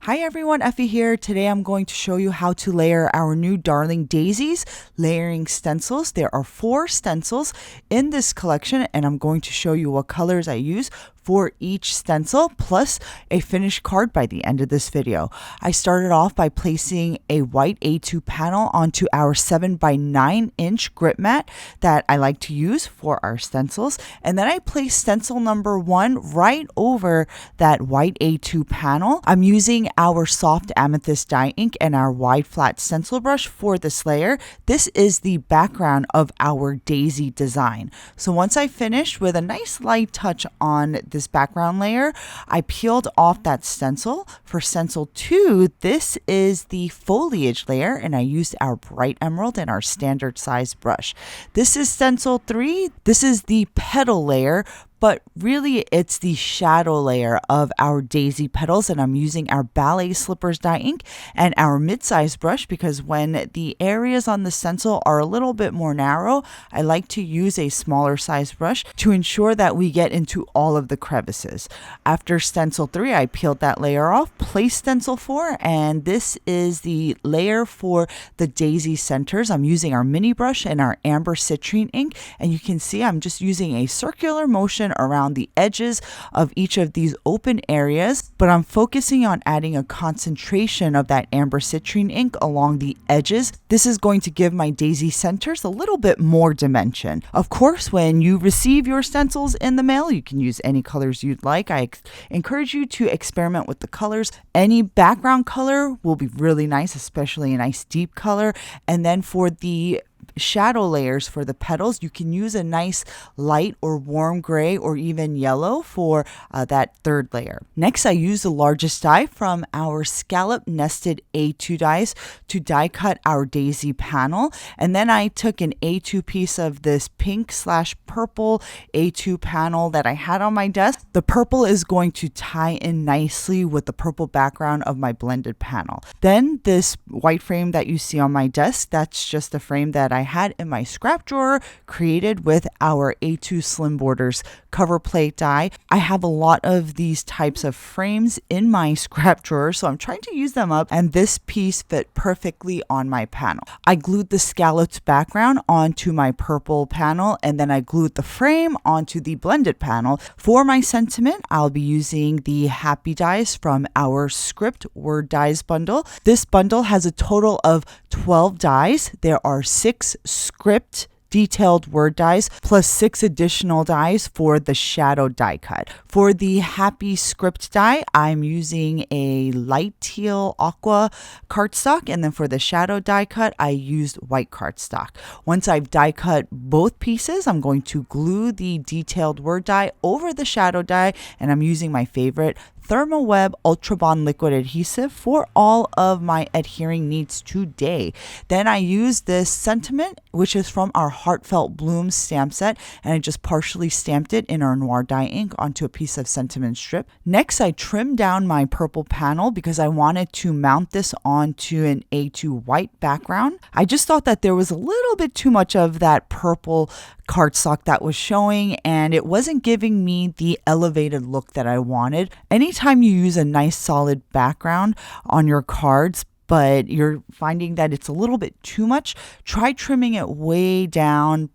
Hi everyone, Effie here. Today I'm going to show you how to layer our new darling Daisies layering stencils. There are 4 stencils in this collection and I'm going to show you what colors I use for each stencil, plus a finished card by the end of this video. I started off by placing a white A2 panel onto our 7x9" grip mat that I like to use for our stencils, and then I placed stencil number 1 right over that white A2 panel. I'm using our soft amethyst dye ink and our wide flat stencil brush for this layer. This is the background of our daisy design. So once I finished with a nice light touch on this background layer, I peeled off that stencil. For stencil 2, this is the foliage layer, and I used our bright emerald and our standard size brush. This is stencil 3. This is the petal layer, but really it's the shadow layer of our daisy petals, and I'm using our Ballet slippers dye ink and our mid-size brush because when the areas on the stencil are a little bit more narrow, I like to use a smaller size brush to ensure that we get into all of the crevices. After stencil 3, I peeled that layer off, placed stencil 4, and this is the layer for the daisy centers. I'm using our mini brush and our amber citrine ink, and you can see I'm just using a circular motion around the edges of each of these open areas, but I'm focusing on adding a concentration of that amber citrine ink along the edges. This is going to give my daisy centers a little bit more dimension. Of course, when you receive your stencils in the mail, you can use any colors you'd like. I encourage you to experiment with the colors. Any background color will be really nice, especially a nice deep color. And then for the shadow layers for the petals, you can use a nice light or warm gray or even yellow for that third layer. Next, I used the largest die from our Scalloped nested A2 dies to die cut our daisy panel, and then I took an A2 piece of this pink/purple A2 panel that I had on my desk. The purple is going to tie in nicely with the purple background of my blended panel. Then this white frame that you see on my desk, that's just a frame that I had in my scrap drawer created with our A2 Slim Borders Coverplate Die. I have a lot of these types of frames in my scrap drawer, so I'm trying to use them up, and this piece fit perfectly on my panel. I glued the scalloped background onto my purple panel, and then I glued the frame onto the blended panel. For my sentiment, I'll be using the happy dies from our script word dies bundle. This bundle has a total of 12 dies. There are 6 script detailed word dies plus 6 additional dies for the shadow die cut. For the happy script die, I'm using a light teal aqua cardstock, and then for the shadow die cut, I used white cardstock. Once I've die cut both pieces, I'm going to glue the detailed word die over the shadow die, and I'm using my favorite ThermoWeb Ultra Bond liquid adhesive for all of my adhering needs today. Then I use this sentiment, which is from our Heartfelt Blooms stamp set, and I just partially stamped it in our noir dye ink onto a piece of sentiment strip. Next, I trimmed down my purple panel because I wanted to mount this onto an A2 white background. I just thought that there was a little bit too much of that purple cardstock that was showing, and it wasn't giving me the elevated look that I wanted. Anytime you use a nice solid background on your cards, but you're finding that it's a little bit too much, try trimming it way down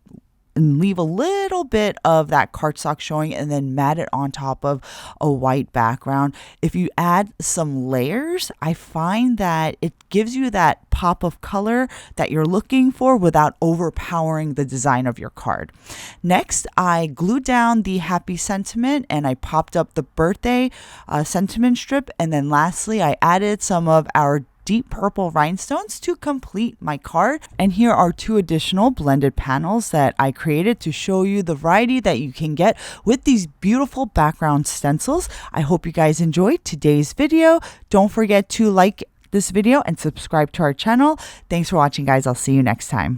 and leave a little bit of that cardstock showing, and then mat it on top of a white background. If you add some layers, I find that it gives you that pop of color that you're looking for without overpowering the design of your card. Next, I glued down the happy sentiment and I popped up the birthday sentiment strip, and then lastly, I added some of our deep purple rhinestones to complete my card. And here are 2 additional blended panels that I created to show you the variety that you can get with these beautiful background stencils. I hope you guys enjoyed today's video. Don't forget to like this video and subscribe to our channel. Thanks for watching, guys. I'll see you next time.